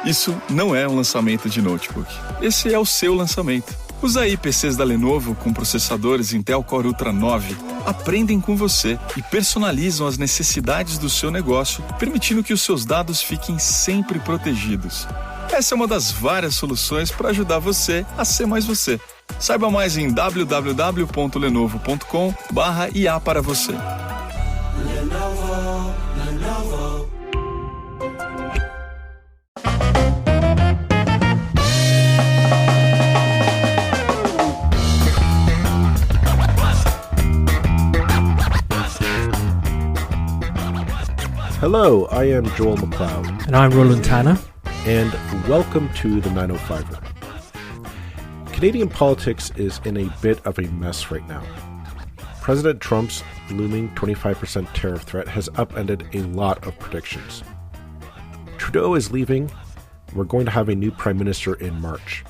Isso não é um lançamento de notebook. Esse é o seu lançamento. Os aí PCs da Lenovo com processadores Intel Core Ultra 9 aprendem com você e personalizam as necessidades do seu negócio, permitindo que os seus dados fiquem sempre protegidos. Essa é uma das várias soluções para ajudar você a ser mais você. Saiba mais em www.lenovo.com/IA para você. Lenovo. Hello, I am Joel McLeod. And I'm Roland Tanner. And welcome to the 905er. Canadian politics is in a bit of a mess right now. President Trump's looming 25% tariff threat has upended a lot of predictions. Trudeau is leaving. We're going to have a new prime minister in March.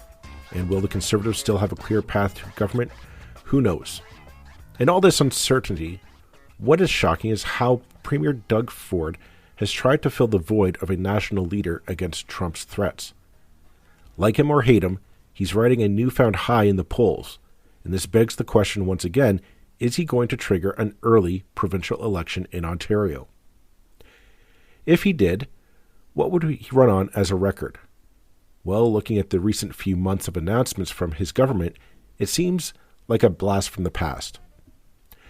And will the Conservatives still have a clear path to government? Who knows? In all this uncertainty, what is shocking is how Premier Doug Ford has tried to fill the void of a national leader against Trump's threats. Like him or hate him, he's riding a newfound high in the polls, and this begs the question once again, is he going to trigger an early provincial election in Ontario? If he did, what would he run on as a record? Well, looking at the recent few months of announcements from his government, it seems like a blast from the past.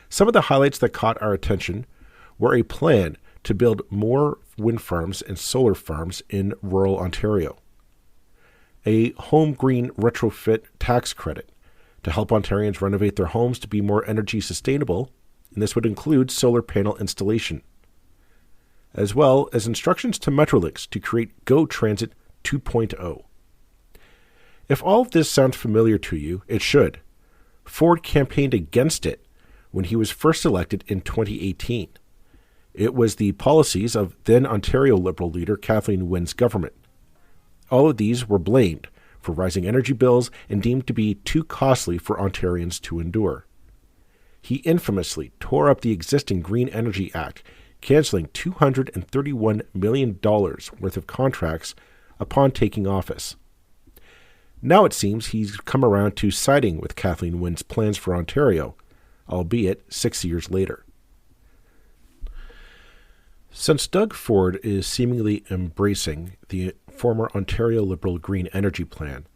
Some of the highlights that caught our attention were a plan to build more wind farms and solar farms in rural Ontario, a home green retrofit tax credit to help Ontarians renovate their homes to be more energy sustainable, and this would include solar panel installation, as well as instructions to Metrolynx to create Go Transit 2.0. If all of this sounds familiar to you, it should. Ford campaigned against it when he was first elected in 2018. It was the policies of then Ontario Liberal leader Kathleen Wynne's government. All of these were blamed for rising energy bills and deemed to be too costly for Ontarians to endure. He infamously tore up the existing Green Energy Act, canceling $231 million worth of contracts upon taking office. Now it seems he's come around to siding with Kathleen Wynne's plans for Ontario, albeit 6 years later. Since Doug Ford is seemingly embracing the former Ontario Liberal Green Energy Plan,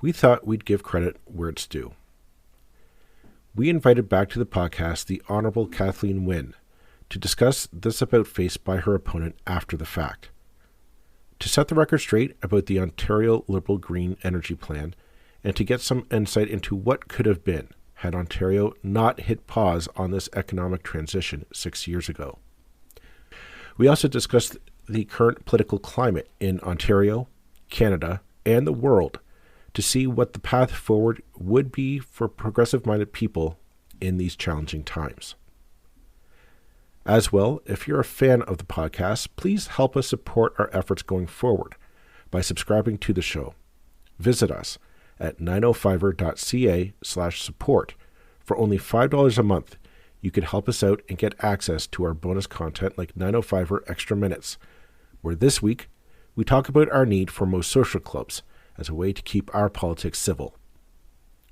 we thought we'd give credit where it's due. We invited back to the podcast the Honourable Kathleen Wynne to discuss this about-face by her opponent after the fact. To set the record straight about the Ontario Liberal Green Energy Plan and to get some insight into what could have been had Ontario not hit pause on this economic transition 6 years ago. We also discussed the current political climate in Ontario, Canada, and the world to see what the path forward would be for progressive-minded people in these challenging times. As well, if you're a fan of the podcast, please help us support our efforts going forward by subscribing to the show. Visit us at 905er.ca/support. For only $5 a month, you can help us out and get access to our bonus content like 905er Extra Minutes, where this week we talk about our need for most social clubs as a way to keep our politics civil.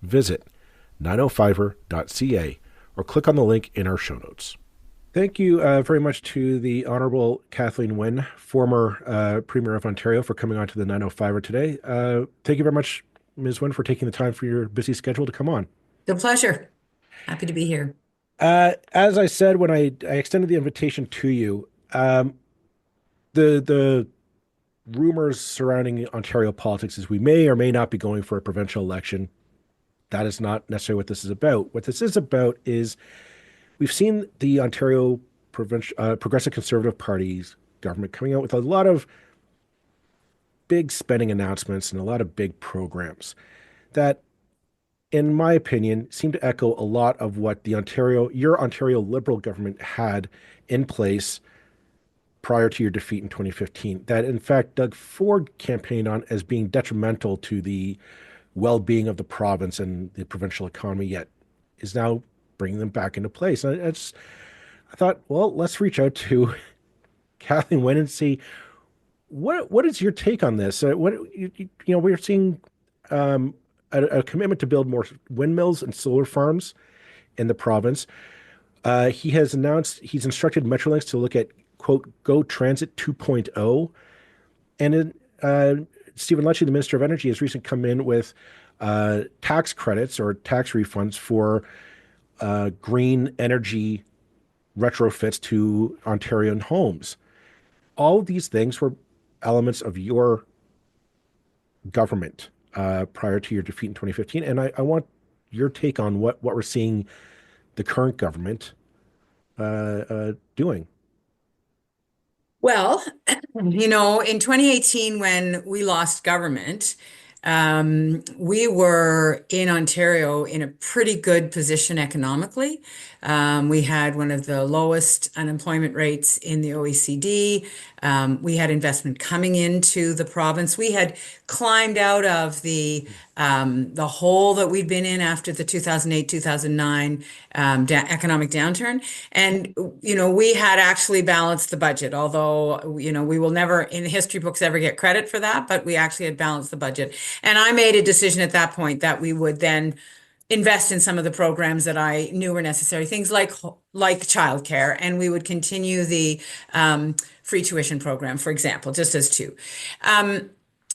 Visit 905er.ca or click on the link in our show notes. Thank you very much to the Honourable Kathleen Wynne, former Premier of Ontario, for coming on to the 905er today. Thank you very much, Ms. Wynne, for taking the time for your busy schedule to come on. The pleasure. Happy to be here. As I said when I extended the invitation to you, the rumors surrounding Ontario politics is we may or may not be going for a provincial election. That is not necessarily what this is about. What this is about is we've seen the Ontario Progressive Conservative Party's government coming out with a lot of big spending announcements and a lot of big programs that, in my opinion, seem to echo a lot of what your Ontario Liberal government had in place prior to your defeat in 2015, that in fact Doug Ford campaigned on as being detrimental to the well-being of the province and the provincial economy, yet is now bringing them back into place. I thought, well, let's reach out to Kathleen Wynne and see what is your take on this? We're seeing a commitment to build more windmills and solar farms in the province. He has announced he's instructed Metrolynx to look at quote Go Transit 2.0, and Stephen Lecce, the Minister of Energy, has recently come in with tax credits or tax refunds for green energy retrofits to Ontarian homes. All of these things were elements of your government prior to your defeat in 2015. And I want your take on what we're seeing the current government doing. Well, in 2018, when we lost government, we were in Ontario in a pretty good position economically. We had one of the lowest unemployment rates in the OECD. We had investment coming into the province. We had climbed out of the hole that we'd been in after the 2008, 2009 economic downturn. And, we had actually balanced the budget, although, we will never in the history books ever get credit for that, but we actually had balanced the budget. And I made a decision at that point that we would then invest in some of the programs that I knew were necessary, things like childcare, and we would continue the free tuition program, for example, just as two.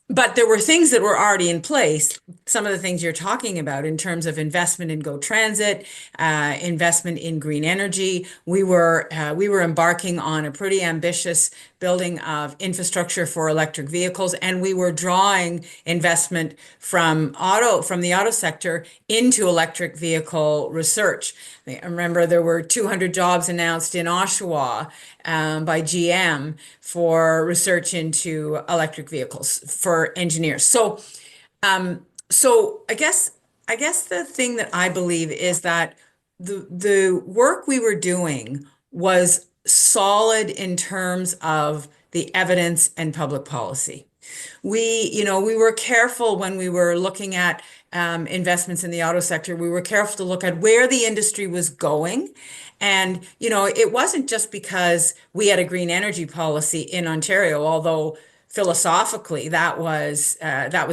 But there were things that were already in place. Some of the things you're talking about in terms of investment in Go Transit, investment in green energy. We were embarking on a pretty ambitious building of infrastructure for electric vehicles, and we were drawing investment from the auto sector into electric vehicle research. I remember there were 200 jobs announced in Oshawa by GM for research into electric vehicles for engineers. So I guess the thing that I believe is that the work we were doing was solid in terms of the evidence and public policy. We were careful when we were looking at investments in the auto sector. We were careful to look at where the industry was going. And, it wasn't just because we had a green energy policy in Ontario, although philosophically that was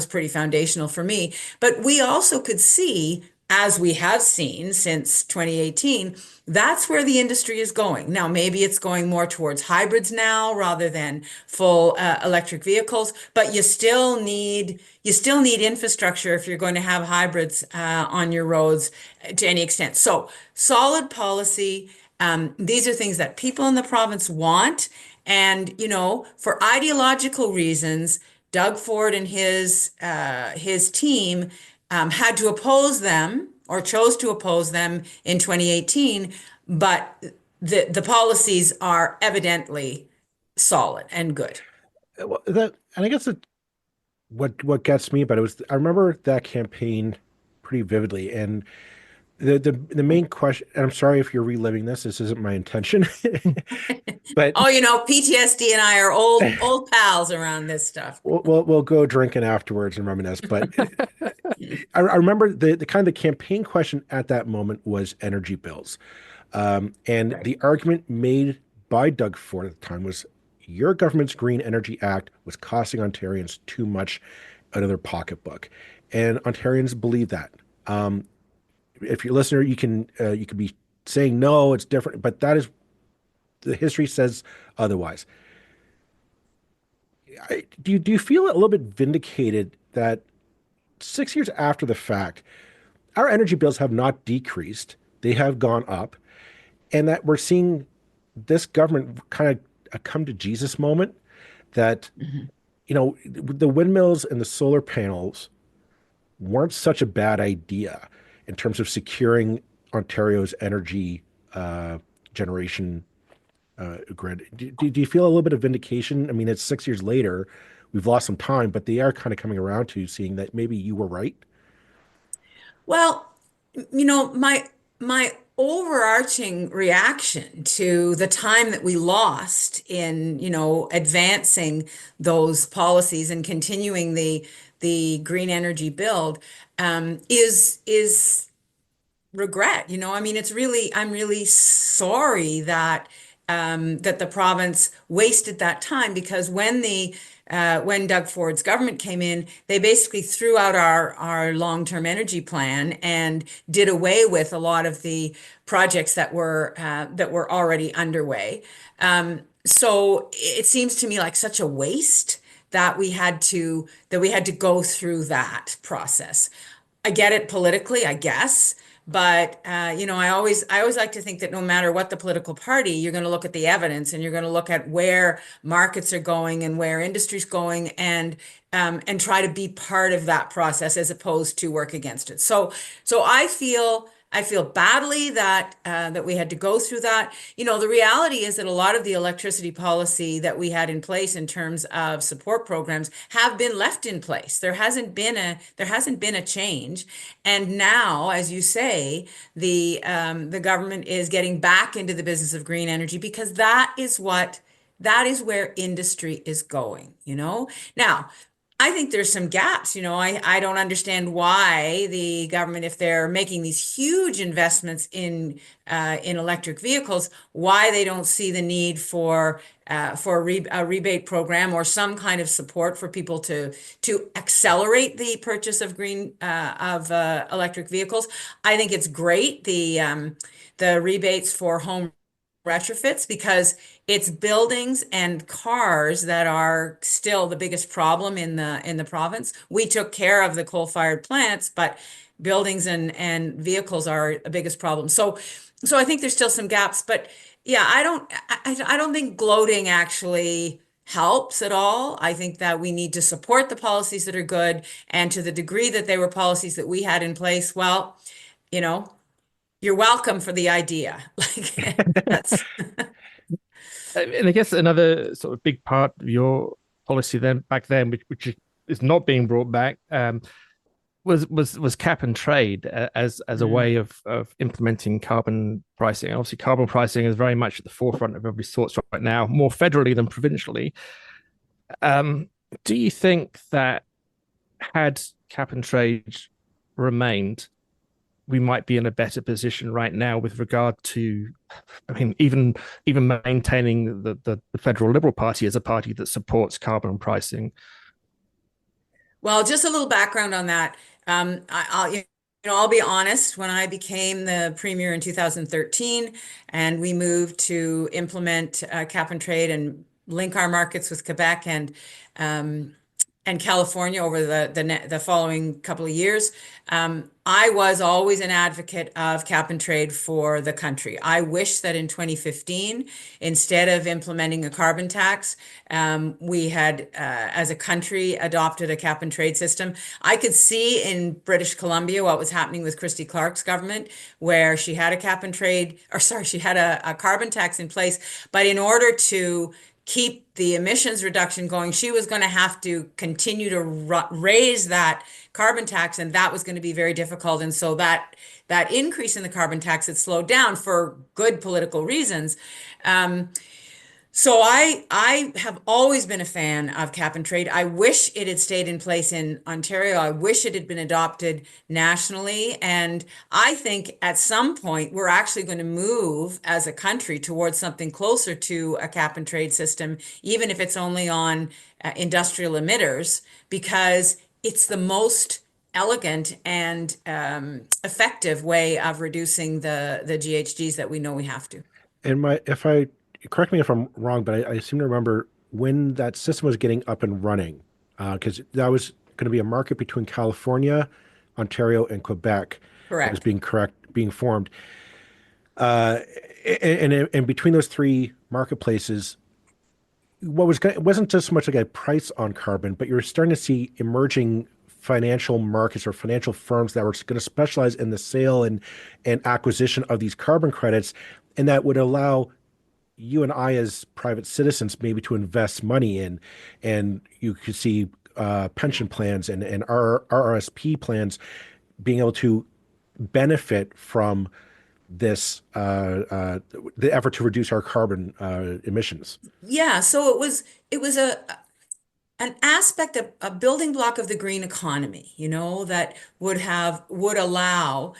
pretty foundational for me. But we also could see, as we have seen since 2018, that's where the industry is going. Now, maybe it's going more towards hybrids now rather than full electric vehicles, but you still need infrastructure if you're going to have hybrids on your roads to any extent. So, solid policy. These are things that people in the province want. And, for ideological reasons, Doug Ford and his team had to oppose them or chose to oppose them in 2018, but the policies are evidently solid and good. Well, and I guess what gets me, but it was I remember that campaign pretty vividly, and the main question. And I'm sorry if you're reliving this. This isn't my intention, but Oh, PTSD and I are old pals around this stuff. we'll go drinking afterwards and reminisce. But I remember the kind of the campaign question at that moment was energy bills, and Right. the argument made by Doug Ford at the time was your government's Green Energy Act was costing Ontarians too much out of their pocketbook, and Ontarians believe that. If you're a listener, you can be saying no, it's different, but that is the history says otherwise. Do you feel a little bit vindicated that 6 years after the fact, our energy bills have not decreased; they have gone up, and that we're seeing this government kind of a come to Jesus moment that Mhm. the windmills and the solar panels weren't such a bad idea in terms of securing Ontario's energy generation grid. Do you feel a little bit of vindication? I mean, it's 6 years later, we've lost some time, but they are kind of coming around to seeing that maybe you were right. Well, my overarching reaction to the time that we lost in, advancing those policies and continuing the green energy build is regret. I mean, I'm really sorry that that the province wasted that time, because when Doug Ford's government came in, they basically threw out our long-term energy plan and did away with a lot of the projects that were already underway. So it seems to me like such a waste that we had to go through that process. I get it politically, I guess, but I always like to think that no matter what the political party, you're going to look at the evidence and you're going to look at where markets are going and where industry's going, and try to be part of that process as opposed to work against it. So I feel badly that we had to go through that. You know, the reality is that a lot of the electricity policy that we had in place in terms of support programs have been left in place. There hasn't been a change, and now, as you say, the government is getting back into the business of green energy, because that is where industry is going. Now, I think there's some gaps. I don't understand why the government, if they're making these huge investments in electric vehicles, why they don't see the need for a rebate program or some kind of support for people to accelerate the purchase of electric vehicles. I think it's great, the rebates for home retrofits, because it's buildings and cars that are still the biggest problem in the province. We took care of the coal-fired plants, but buildings and vehicles are the biggest problem. So I think there's still some gaps, but yeah, I don't think gloating actually helps at all. I think that we need to support the policies that are good, and to the degree that they were policies that we had in place, well, you know, you're welcome for the idea. Like that's And I guess another sort of big part of your policy then back then, which is not being brought back, was cap and trade as a way of implementing carbon pricing. Obviously, carbon pricing is very much at the forefront of everybody's thoughts right now, more federally than provincially. Do you think that had cap and trade remained, we might be in a better position right now with regard to, I mean, even maintaining the federal Liberal Party as a party that supports carbon pricing? Well, just a little background on that. I'll be honest. When I became the premier in 2013, and we moved to implement cap and trade and link our markets with Quebec and California over the following couple of years, I was always an advocate of cap and trade for the country. I wish that in 2015, instead of implementing a carbon tax, we had, as a country, adopted a cap and trade system. I could see in British Columbia what was happening with Christy Clark's government, where she had a cap and trade, or sorry, she had a carbon tax in place, but in order to keep the emissions reduction going, she was going to have to continue to raise that carbon tax, and that was going to be very difficult. And so that increase in the carbon tax had slowed down for good political reasons. So I have always been a fan of cap and trade. I wish it had stayed in place in Ontario. I wish it had been adopted nationally. And I think at some point we're actually going to move as a country towards something closer to a cap and trade system, even if it's only on industrial emitters, because it's the most elegant and effective way of reducing the GHGs that we know we have to. And if I correct me if I'm wrong, but I seem to remember when that system was getting up and running, because that was going to be a market between California, Ontario, and Quebec. That was Correct. being formed. And between those three marketplaces, it wasn't just so much like a price on carbon, but you're starting to see emerging financial markets or financial firms that were going to specialize in the sale and acquisition of these carbon credits, and that would allow you and I as private citizens maybe to invest money in, and you could see pension plans and RRSP plans being able to benefit from this the effort to reduce our carbon emissions. Yeah, so it was an aspect of a building block of the green economy, that would allow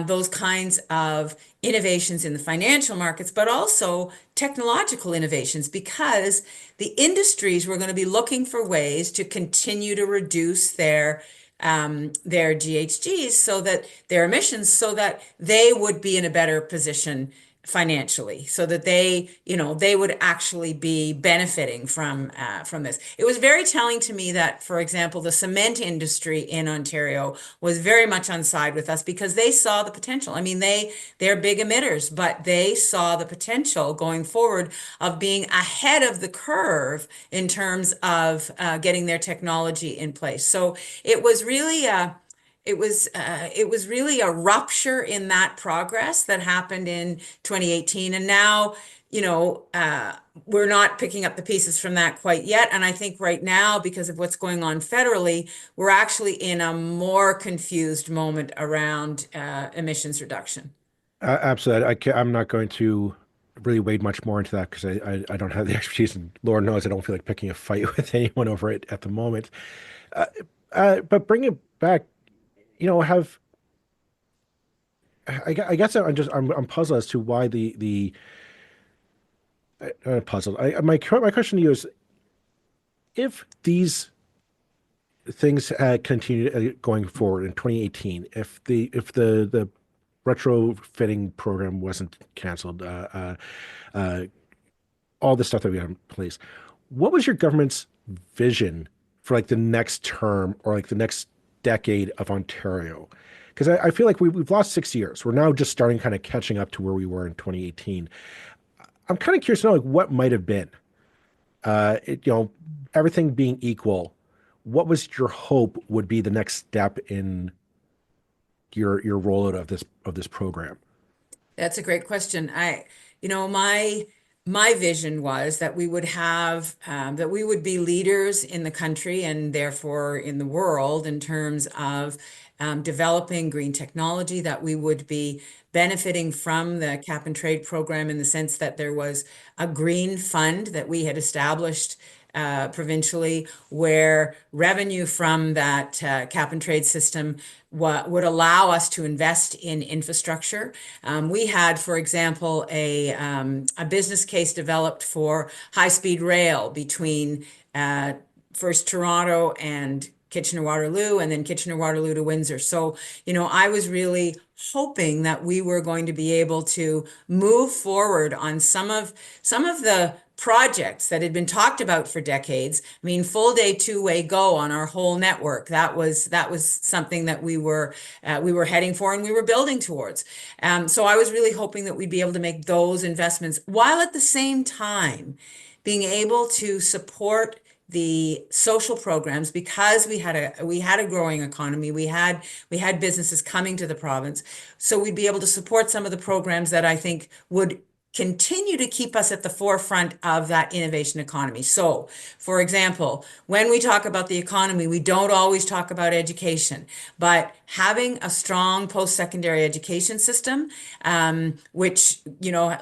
those kinds of innovations in the financial markets, but also technological innovations, because the industries were going to be looking for ways to continue to reduce their GHGs, so that their emissions, so that they would be in a better position financially, so that they would actually be benefiting from this. It was very telling to me that, for example, the cement industry in Ontario was very much on side with us, because they saw the potential. I mean, they're big emitters, but they saw the potential going forward of being ahead of the curve in terms of getting their technology in place. So it was really it was really a rupture in that progress that happened in 2018. And now, we're not picking up the pieces from that quite yet. And I think right now, because of what's going on federally, we're actually in a more confused moment around emissions reduction. Absolutely. I'm not going to really wade much more into that because I don't have the expertise, and Lord knows I don't feel like picking a fight with anyone over it at the moment. Uh, but bring it back, have I guess I'm puzzled as to why the puzzled. My question to you is, if these things continue going forward in 2018, if the retrofitting program wasn't canceled, uh, all the stuff that we have in place, what was your government's vision for like the next term or like the next decade of Ontario? Because I feel like we've lost 6 years. We're now just starting kind of catching up to where we were in 2018. I'm kind of curious to know like what might have been, everything being equal, what was your hope would be the next step in your rollout of this program? That's a great question. My vision was that we would be leaders in the country and therefore in the world in terms of developing green technology, that we would be benefiting from the cap and trade program in the sense that there was a green fund that we had established provincially, where revenue from that cap and trade system would allow us to invest in infrastructure. We had, for example, a business case developed for high-speed rail between first Toronto and Kitchener-Waterloo, and then Kitchener-Waterloo to Windsor. So, I was really hoping that we were going to be able to move forward on some of the projects that had been talked about for decades. I mean, full day two-way go on our whole network. That was something that we were heading for and we were building towards. So I was really hoping that we'd be able to make those investments while at the same time being able to support the social programs, because we had a growing economy. We had businesses coming to the province, so we'd be able to support some of the programs that I think would continue to keep us at the forefront of that innovation economy. So, for example, when we talk about the economy, we don't always talk about education, but having a strong post-secondary education system, which,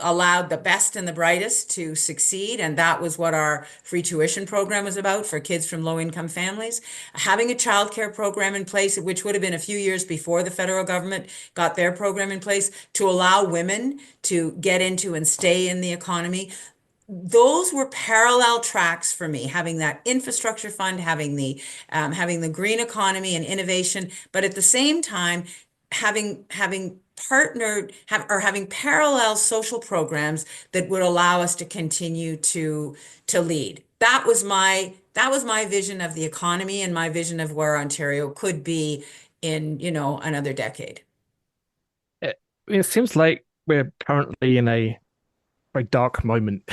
allowed the best and the brightest to succeed, and that was what our free tuition program was about for kids from low-income families. Having a childcare program in place, which would have been a few years before the federal government got their program in place, to allow women to get into and stay in the economy. Those were parallel tracks for me, having that infrastructure fund, having the green economy and innovation, but at the same time having having parallel social programs that would allow us to continue to lead. That was my vision of the economy and my vision of where Ontario could be in, another decade. It seems like we're currently in a very dark moment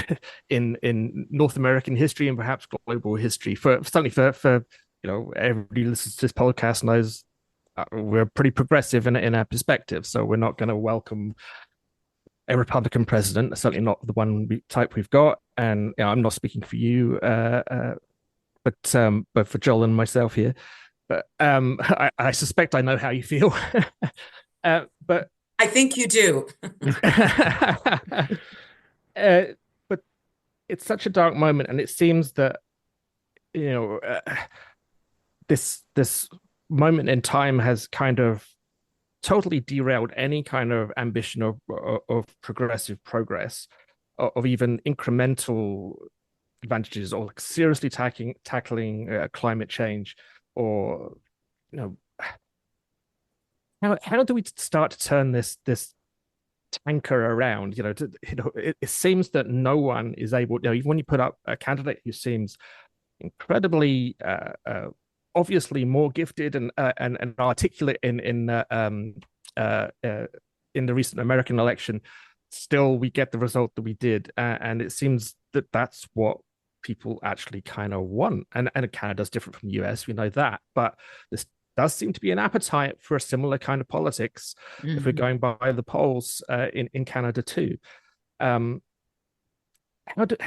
in North American history and perhaps global history. For certainly for everybody who listens to this podcast knows we're pretty progressive in our perspective, so we're not going to welcome a Republican president, certainly not the type we've got. And I'm not speaking for you, but for Joel and myself here. But I suspect I know how you feel. But I think you do. but it's such a dark moment, and it seems that you know, this moment in time has kind of totally derailed any kind of ambition of progressive progress, of even incremental advantages, or like seriously tackling climate change, or you know, how do we start to turn this tanker around? It seems that no one is able. Even when you put up a candidate who seems incredibly obviously more gifted and articulate in the recent American election, still we get the result that we did, and it seems that that's what people actually kind of want. And Canada's different from the US, we know that, but this does seem to be an appetite for a similar kind of politics if we're going by the polls in Canada too. How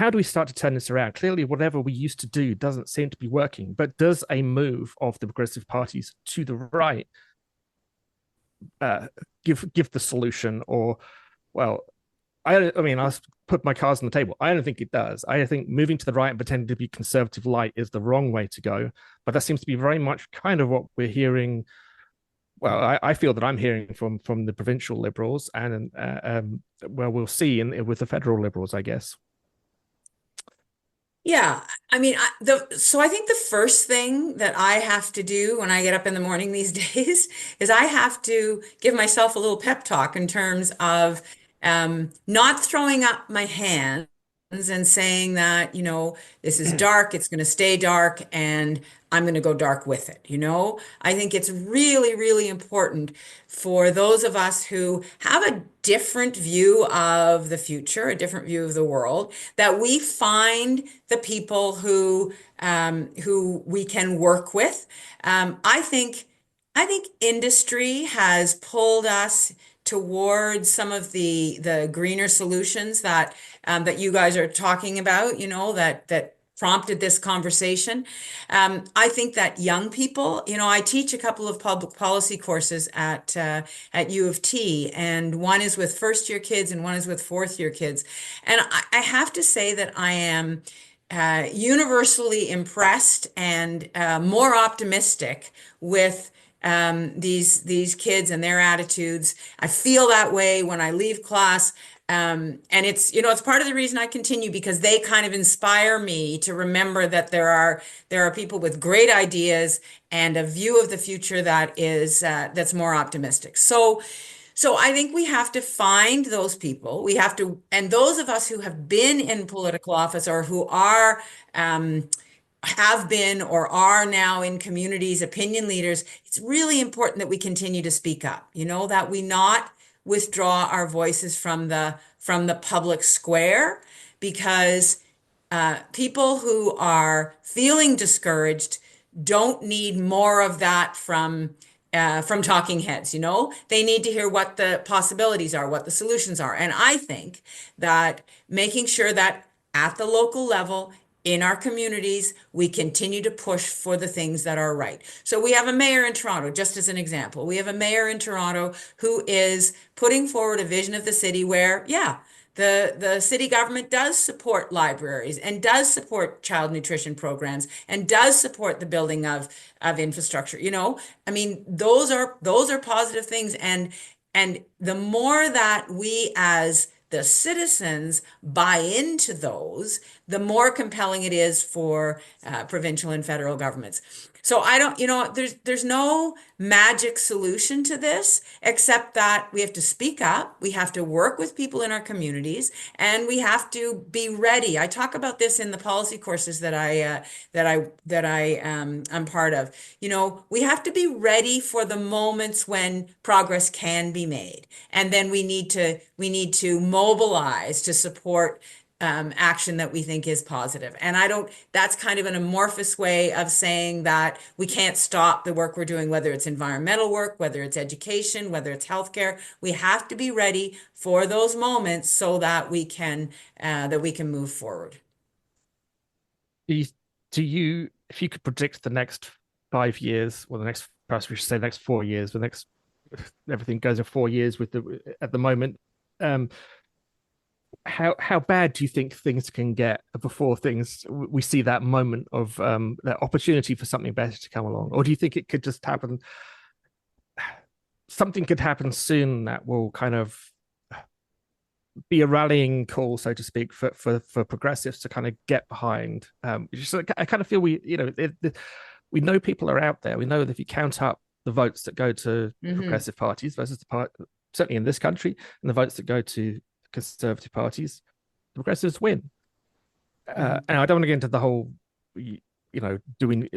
do we start to turn this around? Clearly, whatever we used to do doesn't seem to be working, but does a move of the progressive parties to the right give the solution? Or, well, I mean, I'll put my cards on the table. I don't think it does. I think moving to the right and pretending to be conservative light is the wrong way to go. But that seems to be very much kind of what we're hearing. Well, I feel that I'm hearing from the provincial Liberals, and well, we'll see with the federal Liberals, I guess. Yeah, I mean, so I think the first thing that I have to do when I get up in the morning these days is I have to give myself a little pep talk in terms of not throwing up my hands and saying that, this is dark, it's going to stay dark, and I'm going to go dark with it. I think it's really, really important for those of us who have a different view of the future, a different view of the world, that we find the people who we can work with. I think industry has pulled us towards some of the greener solutions that you guys are talking about, that prompted this conversation. I think that young people, I teach a couple of public policy courses at U of T, and one is with first year kids and one is with fourth year kids. And I have to say that I am universally impressed and more optimistic with these kids and their attitudes. I feel that way when I leave class. And it's part of the reason I continue, because they kind of inspire me to remember that there are people with great ideas and a view of the future that's more optimistic. So I think we have to find those people. And those of us who have been in political office, or who have been or are now in communities, opinion leaders, it's really important that we continue to speak up, that we not withdraw our voices from the public square, because people who are feeling discouraged don't need more of that from talking heads. They need to hear what the possibilities are, what the solutions are. And I think that making sure that at the local level, in our communities, we continue to push for the things that are right. So we have a mayor in Toronto, just as an example. We have a mayor in Toronto who is putting forward a vision of the city where, yeah, the city government does support libraries and does support child nutrition programs and does support the building of infrastructure. I mean, those are positive things. And the more that we as the citizens buy into those, the more compelling it is for provincial and federal governments. So I don't, there's no magic solution to this, except that we have to speak up, we have to work with people in our communities, and we have to be ready. I talk about this in the policy courses that I'm part of. We have to be ready for the moments when progress can be made, and then we need to mobilize to support action that we think is positive. And that's kind of an amorphous way of saying that we can't stop the work we're doing, whether it's environmental work, whether it's education, whether it's healthcare. We have to be ready for those moments so that we can move forward. If you could predict the next 5 years, or perhaps we should say the next 4 years, everything goes in 4 years at the moment, how bad do you think things can get before we see that moment of that opportunity for something better to come along, or do you think it could just happen? Something could happen soon that will kind of be a rallying call, so to speak, for progressives to kind of get behind. I kind of feel we know people are out there. We know that if you count up the votes that go to progressive parties versus certainly in this country, and the votes that go to conservative parties, the progressives win. And I don't want to get into the whole, doing.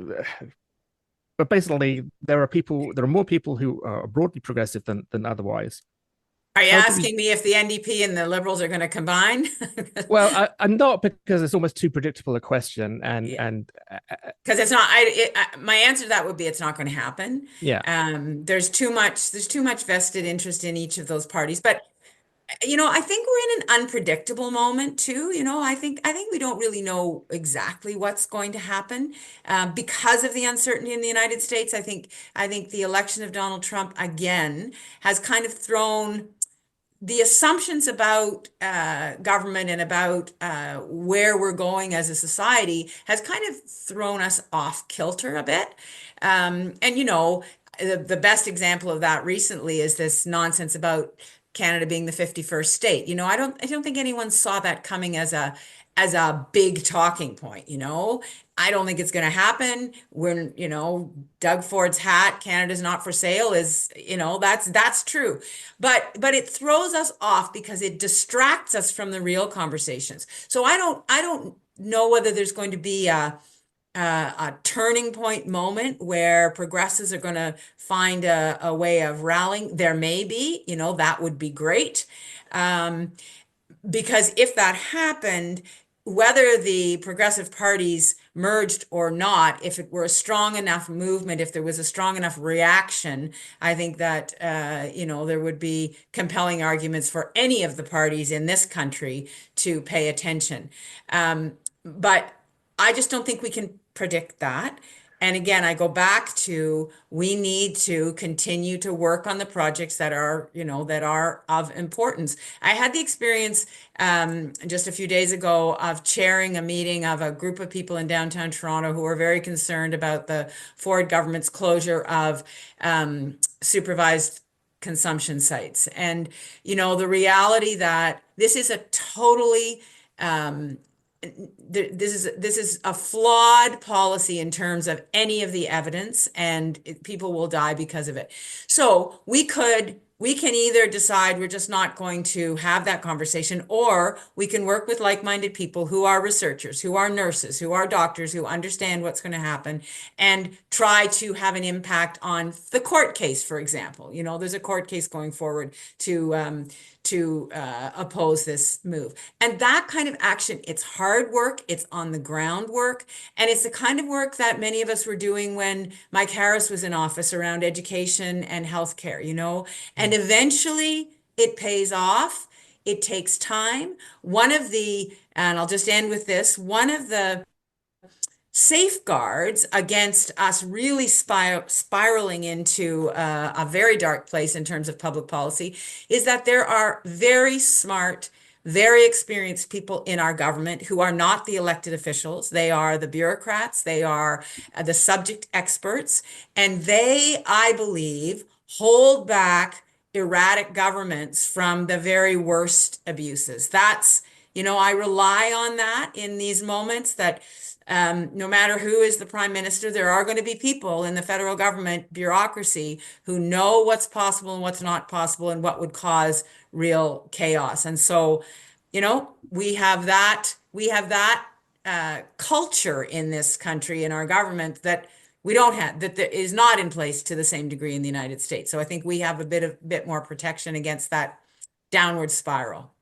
But basically, there are more people who are broadly progressive than otherwise. Are you asking me if the NDP and the Liberals are going to combine? Well, I'm not, because it's almost too predictable a question, and because it's not. My answer to that would be it's not going to happen. Yeah. There's too much vested interest in each of those parties, but I think we're in an unpredictable moment too. I think we don't really know exactly what's going to happen because of the uncertainty in the United States. I think the election of Donald Trump again has kind of thrown the assumptions about government and about where we're going as a society has kind of thrown us off kilter a bit. And the best example of that recently is this nonsense about Canada being the 51st state. I don't think anyone saw that coming as a big talking point. I don't think it's going to happen. When Doug Ford's hat, Canada's not for sale, is that's true, but it throws us off because it distracts us from the real conversations. So I don't know whether there's going to be a turning point moment where progressives are going to find a way of rallying. There may be, that would be great. Because if that happened, whether the progressive parties merged or not, if it were a strong enough movement, if there was a strong enough reaction, I think that, there would be compelling arguments for any of the parties in this country to pay attention. But I just don't think we can predict that. And again, I go back to, we need to continue to work on the projects that are of importance. I had the experience just a few days ago of chairing a meeting of a group of people in downtown Toronto who were very concerned about the Ford government's closure of supervised consumption sites. And, the reality that this is a totally this is a flawed policy in terms of any of the evidence, and people will die because of it. So we can either decide we're just not going to have that conversation, or we can work with like-minded people who are researchers, who are nurses, who are doctors, who understand what's going to happen, and try to have an impact on the court case, for example. There's a court case going forward to oppose this move. And that kind of action, it's hard work, it's on the ground work, and it's the kind of work that many of us were doing when Mike Harris was in office around education and healthcare, and eventually it pays off. It takes time. And I'll just end with this, one of the safeguards against us really spiraling into a very dark place in terms of public policy is that there are very smart, very experienced people in our government who are not the elected officials. They are the bureaucrats. They are the subject experts. And they, I believe, hold back erratic governments from the very worst abuses. That's, I rely on that in these moments, that no matter who is the prime minister, there are going to be people in the federal government bureaucracy who know what's possible and what's not possible and what would cause real chaos. And so, we have that culture in this country, in our government, that we don't have, that is not in place to the same degree in the United States. So I think we have a bit more protection against that downward spiral.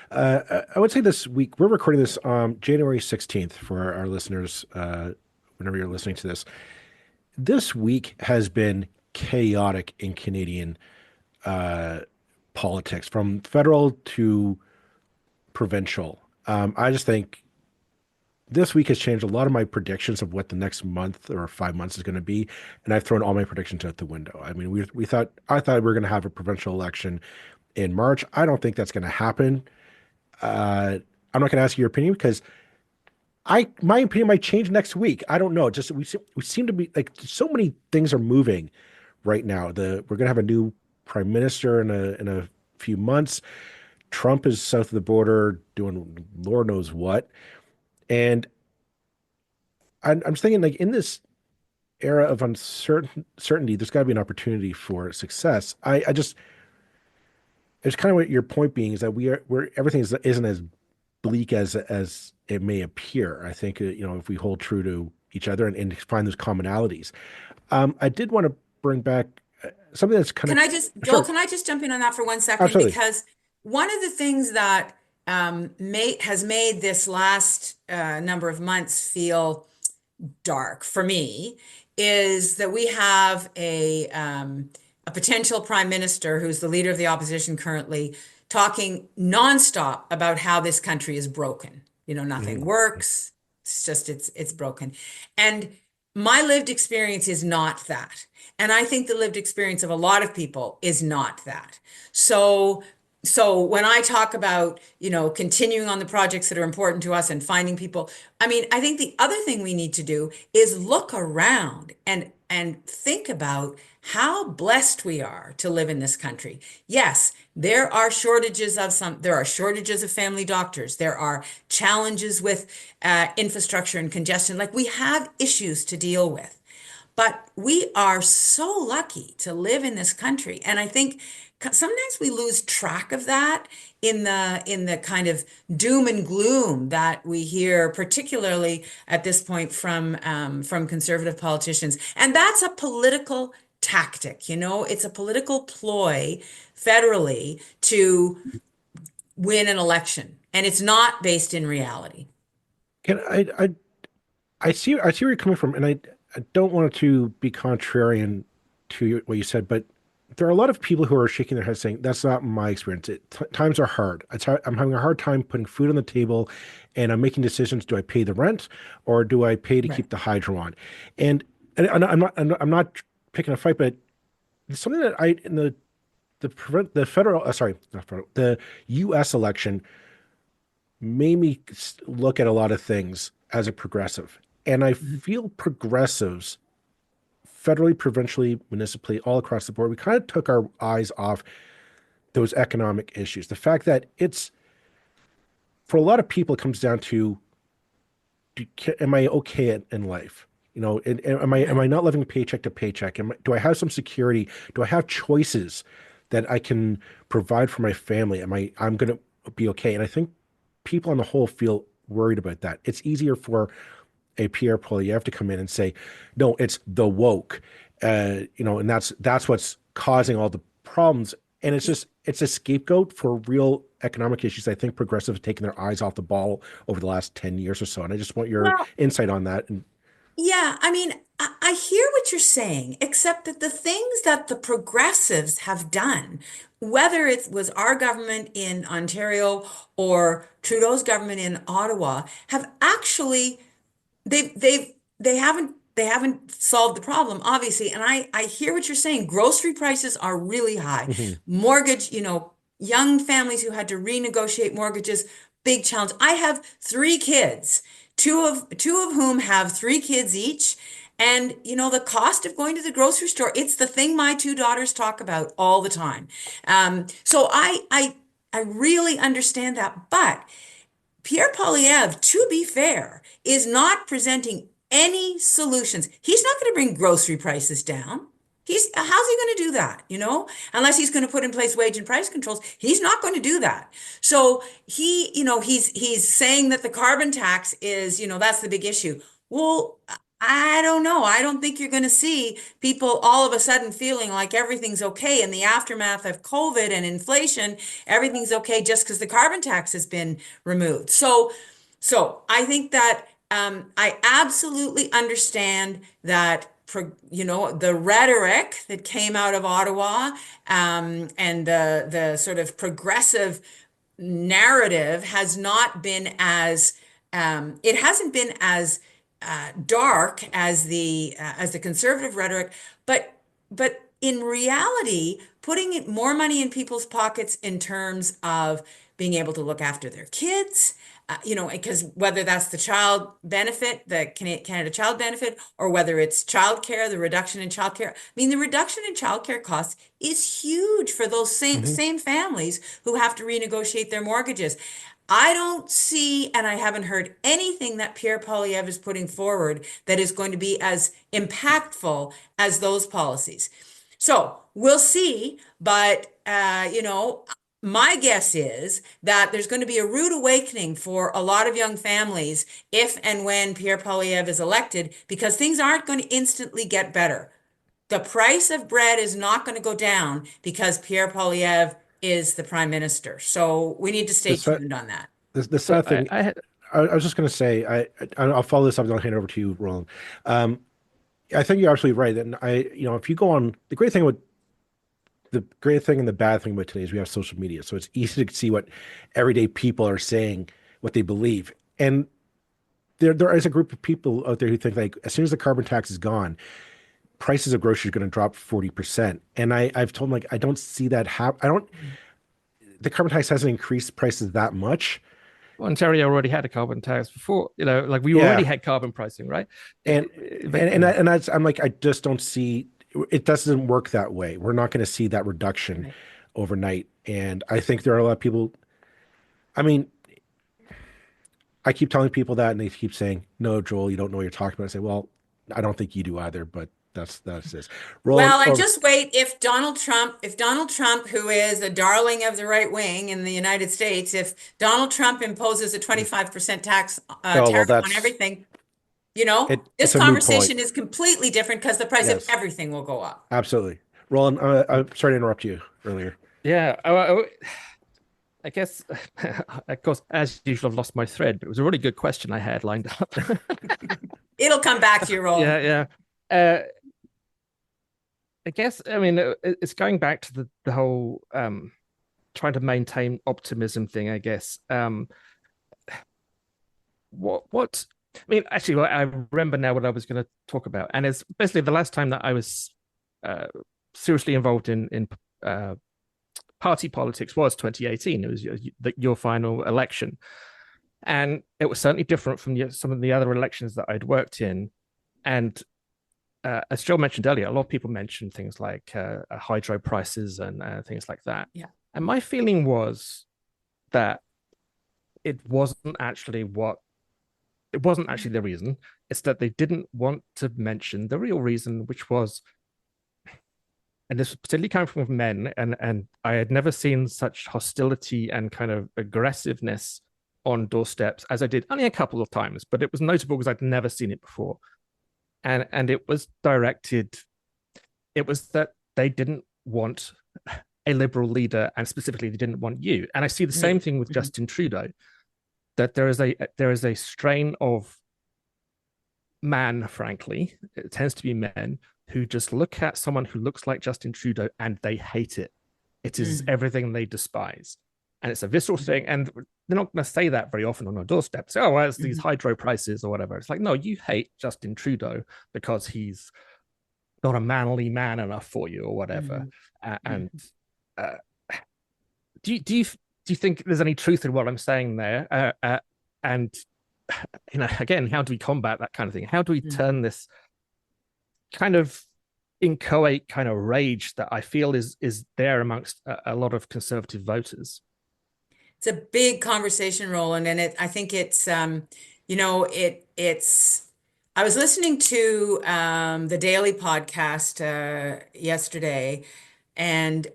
I would say this week, we're recording this January 16th for our listeners, whenever you're listening to this. This week has been chaotic in Canadian politics, from federal to provincial. I just think this week has changed a lot of my predictions of what the next month or 5 months is going to be, and I've thrown all my predictions out the window. I mean, I thought we were going to have a provincial election in March. I don't think that's going to happen. I'm not going to ask you your opinion because my opinion might change next week. I don't know. Just we seem to be like so many things are moving right now. We're going to have a new prime minister in a few months. Trump is south of the border doing Lord knows what. And I'm just thinking like in this era of uncertainty, there's got to be an opportunity for success. I just it's kind of what your point being is that we're everything isn't as bleak as it may appear. I think if we hold true to each other and find those commonalities. I did want to bring back something that's kind Can of I just, Joel, sure, can I just jump in on that for 1 second? absolutely. Because one of the things that has made this last number of months feel dark for me is that we have a potential prime minister who's the leader of the opposition currently talking nonstop about how this country is broken. Nothing Mhm. works. It's just it's broken. And my lived experience is not that. And I think the lived experience of a lot of people is not that. So when I talk about, continuing on the projects that are important to us and finding people, I mean, I think the other thing we need to do is look around and think about how blessed we are to live in this country. Yes, there are shortages of family doctors. There are challenges with infrastructure and congestion. Like we have issues to deal with. But we are so lucky to live in this country. And I think sometimes we lose track of that in the kind of doom and gloom that we hear, particularly at this point from conservative politicians. And that's a political tactic, it's a political ploy federally to win an election. And it's not based in reality. Can I see where you're coming from, and I don't want to be contrarian to what you said, but there are a lot of people who are shaking their heads saying that's not my experience. Times are hard. I'm having a hard time putting food on the table, and I'm making decisions. Do I pay the rent, or do I pay to Right. keep the hydro on? And I'm not picking a fight, but it's something that I in the federal sorry not federal the U.S. election made me look at a lot of things as a progressive. And I feel progressives, federally, provincially, municipally, all across the board, we kind of took our eyes off those economic issues. The fact that for a lot of people, it comes down to, am I okay in life? Am I Right. not living paycheck to paycheck? Do I have some security? Do I have choices that I can provide for my family? I'm going to be okay? And I think people on the whole feel worried about that. It's easier for a Pierre Poilievre to come in and say, no, it's the woke, and that's what's causing all the problems. And it's a scapegoat for real economic issues. I think progressives have taken their eyes off the ball over the last 10 years or so. And I just want your Well, insight on that. And yeah, I mean, I hear what you're saying, except that the things that the progressives have done, whether it was our government in Ontario or Trudeau's government in Ottawa, have actually they haven't solved the problem, obviously. And I hear what you're saying. Grocery prices are really high. Mhm. Mortgage, young families who had to renegotiate mortgages, big challenge. I have 3 kids, two of whom have 3 kids each. And the cost of going to the grocery store, it's the thing my 2 daughters talk about all the time. So I really understand that. But Pierre Poilievre, to be fair, is not presenting any solutions. He's not going to bring grocery prices down. How's he going to do that? Unless he's going to put in place wage and price controls, he's not going to do that. So he's saying that the carbon tax is, that's the big issue. Well, I don't know. I don't think you're going to see people all of a sudden feeling like everything's okay in the aftermath of COVID and inflation. Everything's okay just because the carbon tax has been removed. So I think that I absolutely understand that the rhetoric that came out of Ottawa and the sort of progressive narrative has not been as it hasn't been as dark as the conservative rhetoric, but in reality, putting more money in people's pockets in terms of being able to look after their kids, because whether that's the child benefit, the Canada Child Benefit, or whether it's childcare, the reduction in childcare. I mean, the reduction in childcare costs is huge for those same families who have to renegotiate their mortgages. I don't see, and I haven't heard anything that Pierre Poilievre is putting forward that is going to be as impactful as those policies. So we'll see, but my guess is that there's going to be a rude awakening for a lot of young families if and when Pierre Poilievre is elected, because things aren't going to instantly get better. The price of bread is not going to go down because Pierre Poilievre is the prime minister. So we need to stay tuned on that. The So sad thing, I was just going to say, I'll follow this up and I'll hand it over to you, Roland. I think you're absolutely right. And if you go on, the great thing and the bad thing about today is we have social media. So it's easy to see what everyday people are saying, what they believe. And there is a group of people out there who think like, as soon as the carbon tax is gone, prices of groceries are going to drop 40%. And I've told them, like, I don't see that happen. The carbon tax hasn't increased prices that much. Well, Ontario already had a carbon tax before, like we already had carbon pricing, right? And that's, I'm like, I just don't see, it doesn't work that way. We're not going to see that reduction overnight. And I think there are a lot of people, I mean, I keep telling people that and they keep saying, no, Joel, you don't know what you're talking about. I say, well, I don't think you do either, but that's it. Well, just wait. If Donald Trump, who is a darling of the right wing in the United States, if Donald Trump imposes a 25% tax tariff on everything, this conversation is completely different because the price of everything will go up. Absolutely. Roland, I'm sorry to interrupt you earlier. Yeah, I guess, of course, as usual, I've lost my thread, but it was a really good question I had lined up. It'll come back to you, Roland. Yeah. I guess, I mean, it's going back to the whole trying to maintain optimism thing, I guess. What I mean, actually, I remember now what I was going to talk about. And it's basically the last time that I was seriously involved in party politics was 2018. It was your final election. And it was certainly different from some of the other elections that I'd worked in. And as Joe mentioned earlier, a lot of people mentioned things like hydro prices and things like that. Yeah. And my feeling was that it wasn't actually the reason. It's that they didn't want to mention the real reason, which was, and this was particularly coming from men, and I had never seen such hostility and kind of aggressiveness on doorsteps as I did only a couple of times, but it was notable because I'd never seen it before. And it was directed, it was that they didn't want a liberal leader, and specifically they didn't want you. And I see the same thing with Justin Trudeau, that there is a strain of man, frankly, it tends to be men, who just look at someone who looks like Justin Trudeau and they hate it. It is everything they despise. And it's a visceral thing. And they're not going to say that very often on a doorstep. Say, well, it's these hydro prices or whatever. It's like, no, you hate Justin Trudeau because he's not a manly man enough for you or whatever. Do you think there's any truth in what I'm saying there? And again, how do we combat that kind of thing? How do we turn this kind of inchoate kind of rage that I feel is there amongst a lot of conservative voters? It's a big conversation, Roland, and I think it's it's. I was listening to the Daily podcast yesterday, and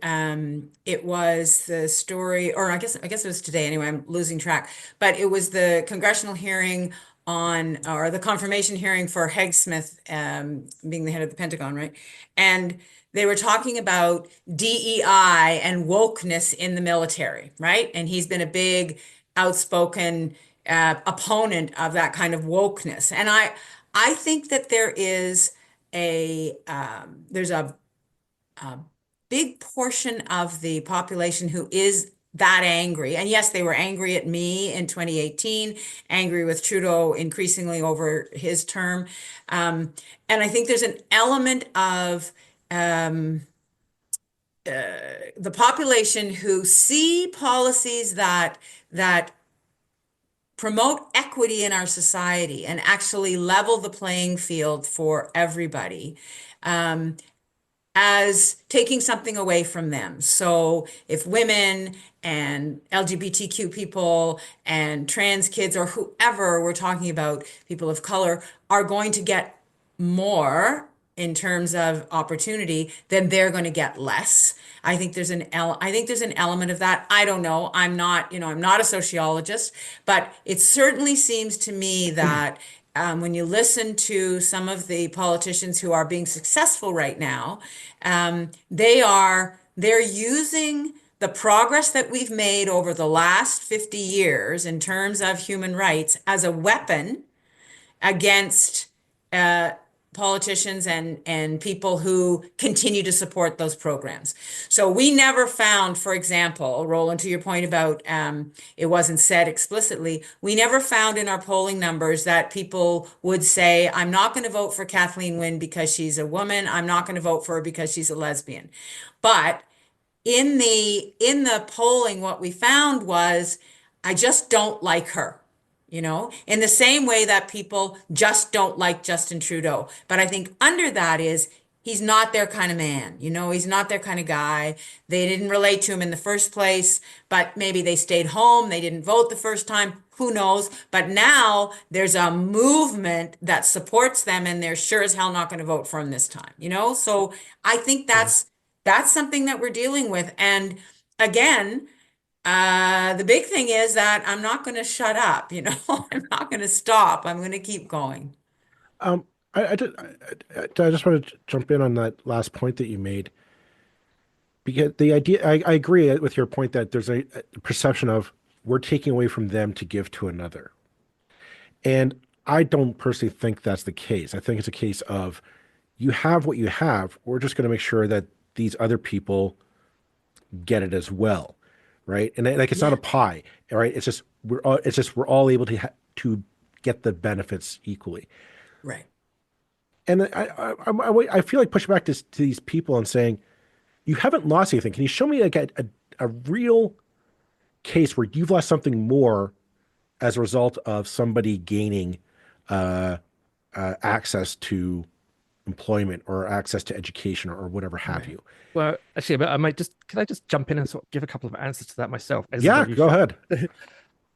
it was the story, or I guess it was today. Anyway, I'm losing track, but it was the congressional hearing or the confirmation hearing for Smith being the head of the Pentagon, right? And they were talking about DEI and wokeness in the military, right? And he's been a big, outspoken opponent of that kind of wokeness. And I think that there's a big portion of the population who is that angry. And yes, they were angry at me in 2018, angry with Trudeau increasingly over his term. And I think there's an element of the population who see policies that promote equity in our society and actually level the playing field for everybody, um, as taking something away from them. So if women and LGBTQ people and trans kids or whoever we're talking about, people of color, are going to get more in terms of opportunity, then they're going to get less. I think there's an element of that. I don't know. I'm not a sociologist, but it certainly seems to me that when you listen to some of the politicians who are being successful right now, they're using the progress that we've made over the last 50 years in terms of human rights as a weapon against uh, politicians and people who continue to support those programs. So we never found, for example, Roland, to your point about it wasn't said explicitly, we never found in our polling numbers that people would say, I'm not going to vote for Kathleen Wynne because she's a woman. I'm not going to vote for her because she's a lesbian. But in the polling, what we found was, I just don't like her, in the same way that people just don't like Justin Trudeau. But I think under that is he's not their kind of man, he's not their kind of guy. They didn't relate to him in the first place, but maybe they stayed home, they didn't vote the first time, who knows? But now there's a movement that supports them and they're sure as hell not going to vote for him this time, So I think that's something that we're dealing with. And again, the big thing is that I'm not going to shut up, I'm not going to stop. I'm going to keep going. Um, I just want to jump in on that last point that you made because the idea, I agree with your point that there's a perception of we're taking away from them to give to another. And I don't personally think that's the case. I think it's a case of you have what you have. We're just going to make sure that these other people get it as well, right? And like it's not a pie, right? It's just we're all able to get the benefits equally. Right. And I feel like pushing back to these people and saying, you haven't lost anything. Can you show me like a real case where you've lost something more as a result of somebody gaining access to employment or access to education or whatever have you? Well, actually, but can I just jump in and sort of give a couple of answers to that myself? Yeah, go ahead.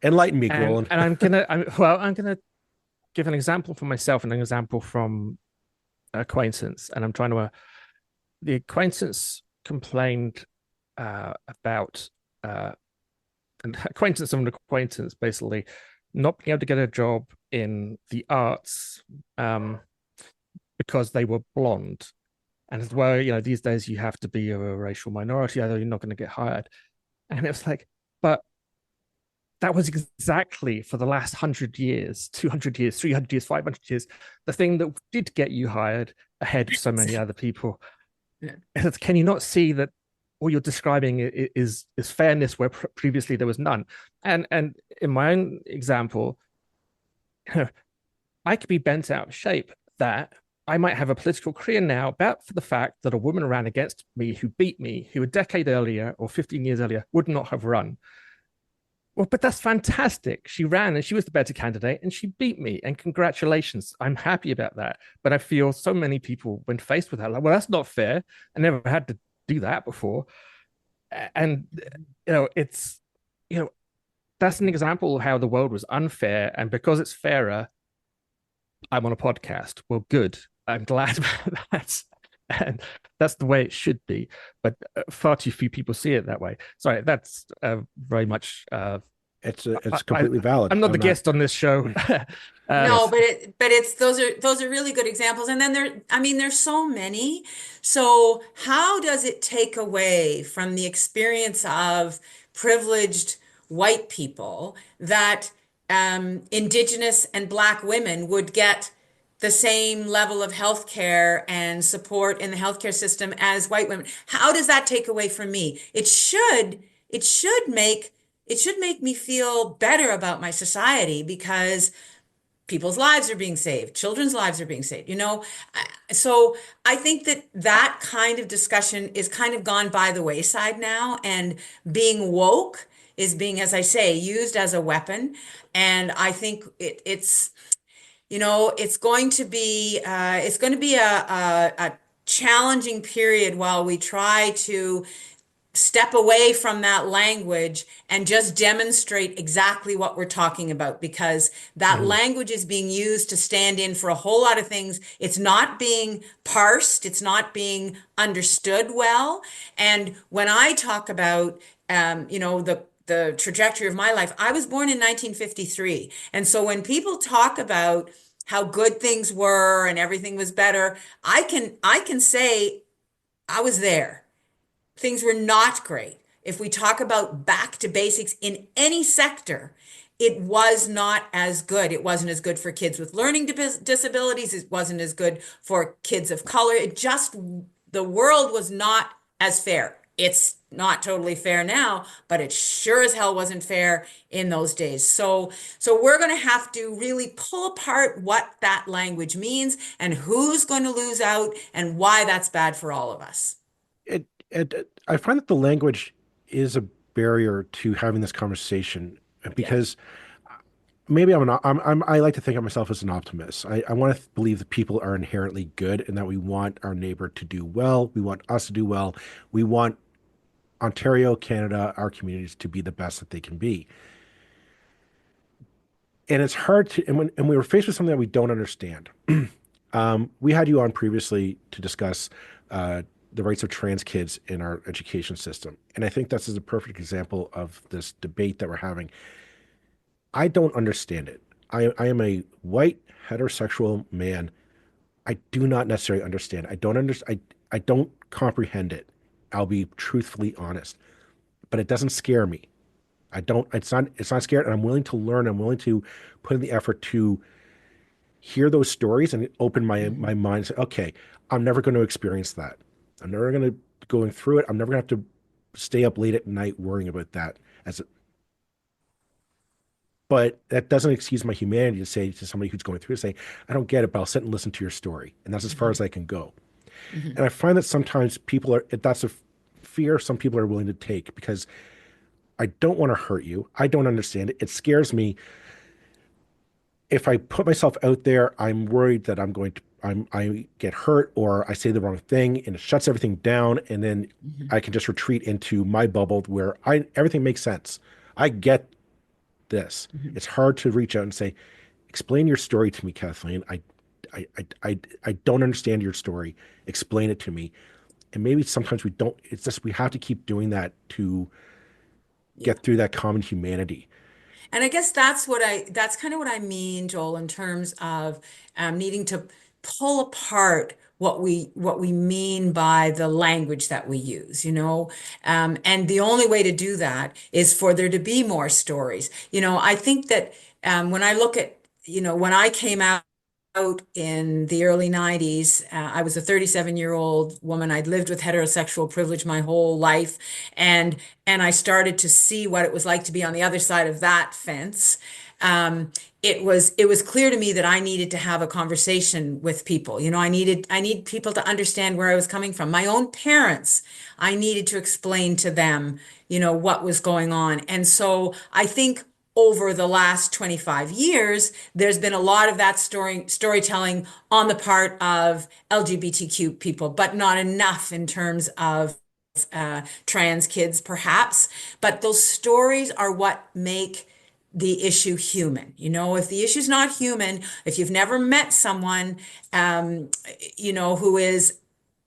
Enlighten me, Roland. And I'm gonna give an example from myself and an example from acquaintance, and I'm trying to. The acquaintance complained about an acquaintance of an acquaintance basically not being able to get a job in the arts because they were blonde. And as well, these days you have to be a racial minority, otherwise you're not going to get hired. And it was like, but that was exactly for the last 100 years, 200 years, 300 years, 500 years, the thing that did get you hired ahead of so many other people. Yeah. Can you not see that all you're describing is fairness where previously there was none? And in my own example, I could be bent out of shape that I might have a political career now, but for the fact that a woman ran against me who beat me, who a decade earlier or 15 years earlier would not have run. Well, but that's fantastic. She ran and she was the better candidate and she beat me. And congratulations. I'm happy about that. But I feel so many people, when faced with that, like, well, that's not fair. I never had to do that before. And, it's, that's an example of how the world was unfair. And because it's fairer, I'm on a podcast. Well, good. I'm glad about that. And that's the way it should be, but far too few people see it that way. Sorry, that's very much. It's completely valid. I'm not the guest on this show. No, but it's those are really good examples. And then there's so many. So how does it take away from the experience of privileged white people that Indigenous and Black women would get the same level of healthcare and support in the healthcare system as white women? How does that take away from me? It should make me feel better about my society because people's lives are being saved, children's lives are being saved, so I think that that kind of discussion is kind of gone by the wayside now, and being woke is being, as I say, used as a weapon. And I think it's going to be a challenging period while we try to step away from that language and just demonstrate exactly what we're talking about, because that Mhm. language is being used to stand in for a whole lot of things. It's not being parsed, it's not being understood well. And when I talk about, the trajectory of my life, I was born in 1953. And so when people talk about how good things were and everything was better, I can say I was there. Things were not great. If we talk about back to basics in any sector, it was not as good. It wasn't as good for kids with learning disabilities. It wasn't as good for kids of color. The world was not as fair. It's not totally fair now, but it sure as hell wasn't fair in those days. So we're going to have to really pull apart what that language means and who's going to lose out and why that's bad for all of us. I find that the language is a barrier to having this conversation Yeah. because maybe I like to think of myself as an optimist. I want to believe that people are inherently good and that we want our neighbor to do well. We want us to do well. We want Ontario, Canada, our communities to be the best that they can be. And it's hard to, and we were faced with something that we don't understand. We had you on previously to discuss the rights of trans kids in our education system. And I think this is a perfect example of this debate that we're having. I don't understand it. I am a white heterosexual man. I do not necessarily understand. I don't comprehend it. I'll be truthfully honest, but it doesn't scare me. It's not scared, and I'm willing to learn. I'm willing to put in the effort to hear those stories and open my mind and say, okay, I'm never going to experience that. I'm never going to going through it. I'm never going to have to stay up late at night worrying about that. But that doesn't excuse my humanity to say to somebody who's going through it, say, I don't get it, but I'll sit and listen to your story. And that's as far Mhm. as I can go. Mhm. And I find that sometimes that's a fear some people are willing to take because I don't want to hurt you. I don't understand it. It scares me. If I put myself out there, I'm worried that I get hurt or I say the wrong thing and it shuts everything down. And then Mhm. I can just retreat into my bubble where everything makes sense. I get this. Mhm. It's hard to reach out and say, explain your story to me, Kathleen. I don't understand your story. Explain it to me. And maybe sometimes we don't, it's just, we have to keep doing that to Yeah. get through that common humanity. And I guess that's kind of what I mean, Joel, in terms of needing to pull apart what we mean by the language that we use, and the only way to do that is for there to be more stories. I think that when I look at, when I came out in the early 90s. I was a 37-year-old woman. I'd lived with heterosexual privilege my whole life, and I started to see what it was like to be on the other side of that fence. It was clear to me that I needed to have a conversation with people. I need people to understand where I was coming from. My own parents, I needed to explain to them, what was going on. And so I think over the last 25 years, there's been a lot of that storytelling on the part of LGBTQ people, but not enough in terms of trans kids, perhaps. But those stories are what make the issue human. If the issue's not human, if you've never met someone, who is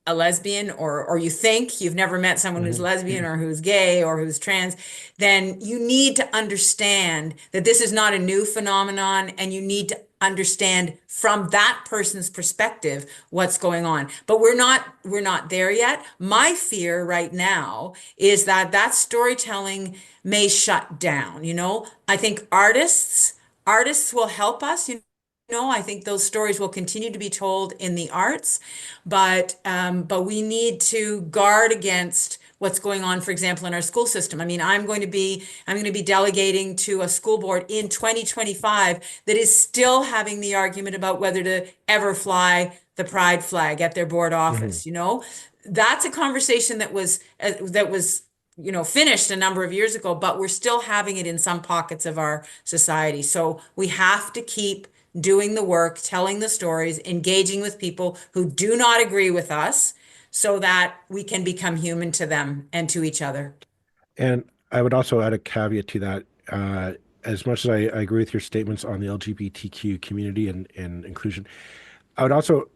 a lesbian, or you think you've never met someone who's Mhm. lesbian or who's gay or who's trans, then you need to understand that this is not a new phenomenon, and you need to understand from that person's perspective what's going on. But we're not there yet. My fear right now is that that storytelling may shut down. I think artists will help us. I think those stories will continue to be told in the arts, but we need to guard against what's going on, for example, in our school system. I mean, I'm going to be delegating to a school board in 2025 that is still having the argument about whether to ever fly the pride flag at their board Mhm. office. That's a conversation that was finished a number of years ago, but we're still having it in some pockets of our society. So we have to keep doing the work, telling the stories, engaging with people who do not agree with us so that we can become human to them and to each other. And I would also add a caveat to that. As much as I agree with your statements on the LGBTQ community and inclusion, I would also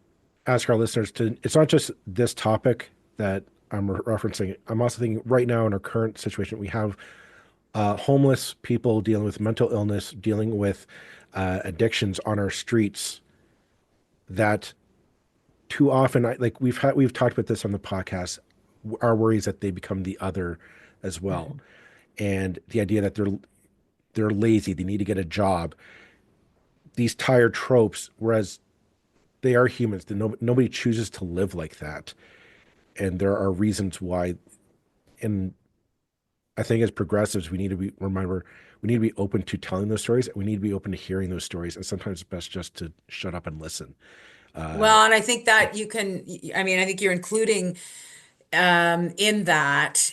ask our listeners to, it's not just this topic that I'm referencing. I'm also thinking right now in our current situation, we have homeless people dealing with mental illness, dealing with addictions on our streets that too often, like we've talked about this on the podcast, our worry is that they become the other as well. And the idea that they're lazy, they need to get a job, these tired tropes, whereas they are humans. Nobody chooses to live like that. And there are reasons why. And I think as progressives, we need to we need to be open to telling those stories. And we need to be open to hearing those stories. And sometimes it's best just to shut up and listen. Well, and I think that I think you're including in that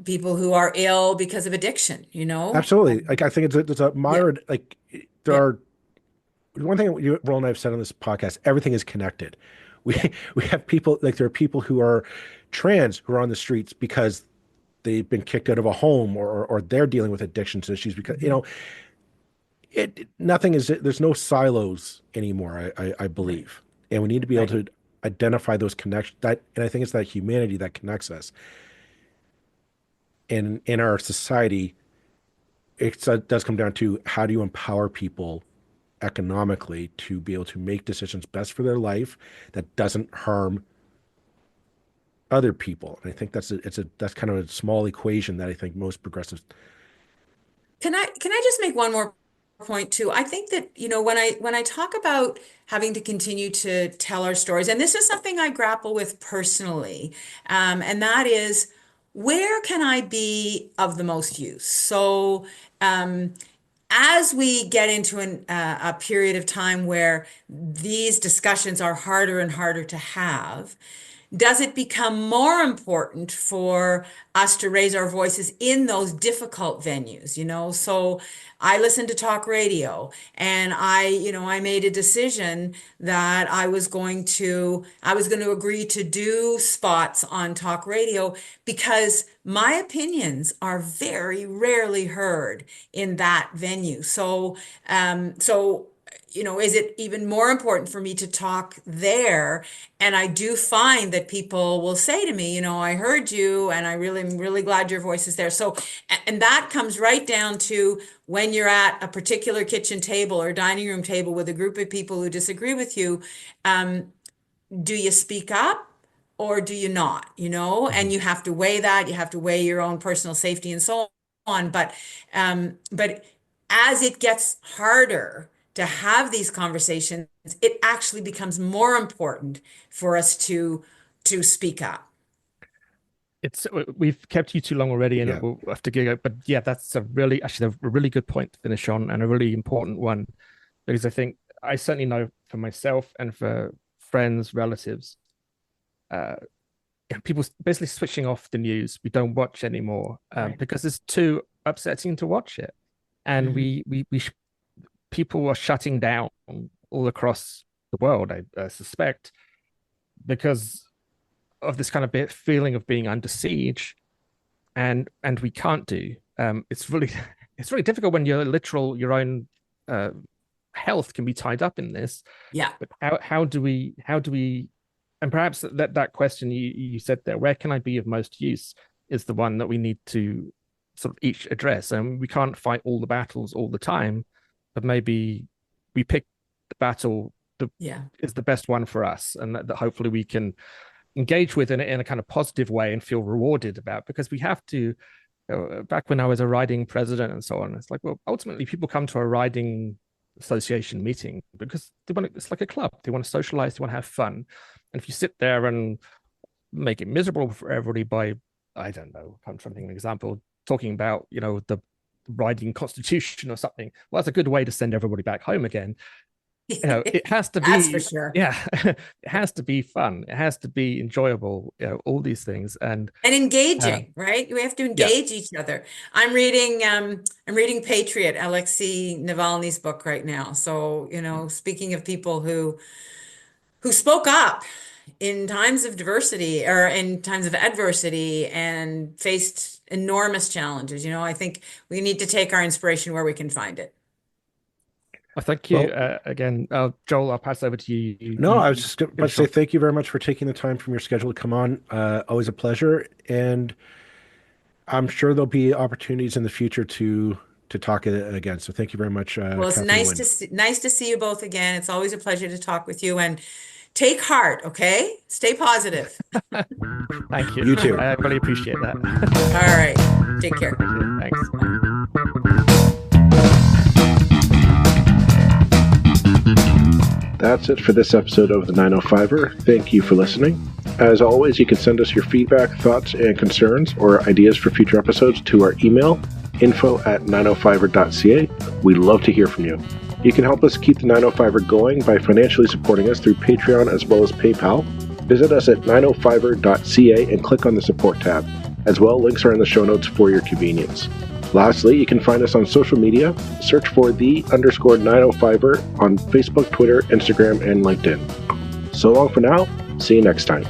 people who are ill because of addiction. Absolutely. Like I think there's a Yeah, myriad, like there yeah, are one thing Roland and I have said on this podcast, everything is connected. We we have people, like there are people who are trans who are on the streets because they've been kicked out of a home, or they're dealing with addictions issues because nothing is, there's no silos anymore, I right, believe. And we need to be able right. to identify those connections, and I think it's that humanity that connects us. And in our society, it does come down to how do you empower people economically to be able to make decisions best for their life that doesn't harm other people. And I think that's kind of a small equation that I think most progressives. Can I just make one more point too? I think that, when I talk about having to continue to tell our stories, and this is something I grapple with personally, and that is where can I be of the most use? So, as we get into a period of time where these discussions are harder and harder to have, does it become more important for us to raise our voices in those difficult venues? So I listen to talk radio, and I made a decision that I was going to agree to do spots on talk radio because my opinions are very rarely heard in that venue. So is it even more important for me to talk there? And I do find that people will say to me, I heard you and I'm really glad your voice is there. So, and that comes right down to when you're at a particular kitchen table or dining room table with a group of people who disagree with you, do you speak up or do you not? And Mhm. you have to weigh that. You have to weigh your own personal safety and so on. But as it gets harder to have these conversations, it actually becomes more important for us to speak up. It's we've kept you too long already, and Yeah. we'll have to go. But yeah, that's a really good point to finish on, and a really important one, because I think I certainly know for myself and for friends, relatives, uh, people basically switching off the news. We don't watch anymore Right. because it's too upsetting to watch it, and Mhm. people are shutting down all across the world. I suspect because of this kind of feeling of being under siege, and we can't do. It's really it's really difficult when your own uh, health can be tied up in this. Yeah. But how do we and perhaps that question you said there, where can I be of most use, is the one that we need to sort of each address. And we can't fight all the battles all the time, but maybe we pick the battle that Yeah. is the best one for us, and that hopefully we can engage with in a kind of positive way and feel rewarded about, because we have to. Back when I was a riding president and so on, it's like, well, ultimately people come to a riding association meeting because it's like a club. They want to socialize, they want to have fun. And if you sit there and make it miserable for everybody by I don't know, I'm trying to think of an example, talking about, the riding constitution or something. Well, that's a good way to send everybody back home again. It has to be, That's for sure. Yeah, it has to be fun. It has to be enjoyable, all these things. And engaging, right? We have to engage each other. I'm reading Patriot, Alexei Navalny's book right now. So, speaking of people who spoke up in times of diversity or in times of adversity and faced enormous challenges, I think we need to take our inspiration where we can find it. Well, thank you again, Joel. I'll pass over to you. No, I was just about to say thank you very much for taking the time from your schedule to come on. Always a pleasure, and I'm sure there'll be opportunities in the future to talk again. So thank you very much. Well, it's Kathleen nice to see you both again. It's always a pleasure to talk with you, and take heart. Okay, stay positive. Thank you. You too. I really appreciate that. All right, take care. Thanks. That's it for this episode of the 905er. Thank you for listening. As always, you can send us your feedback, thoughts, and concerns or ideas for future episodes to our email, info@905er.ca. We love to hear from you. You can help us keep the 905er going by financially supporting us through Patreon as well as PayPal. Visit us at 905er.ca and click on the support tab. As well, links are in the show notes for your convenience. Lastly, you can find us on social media. Search for _905er on Facebook, Twitter, Instagram, and LinkedIn. So long for now. See you next time.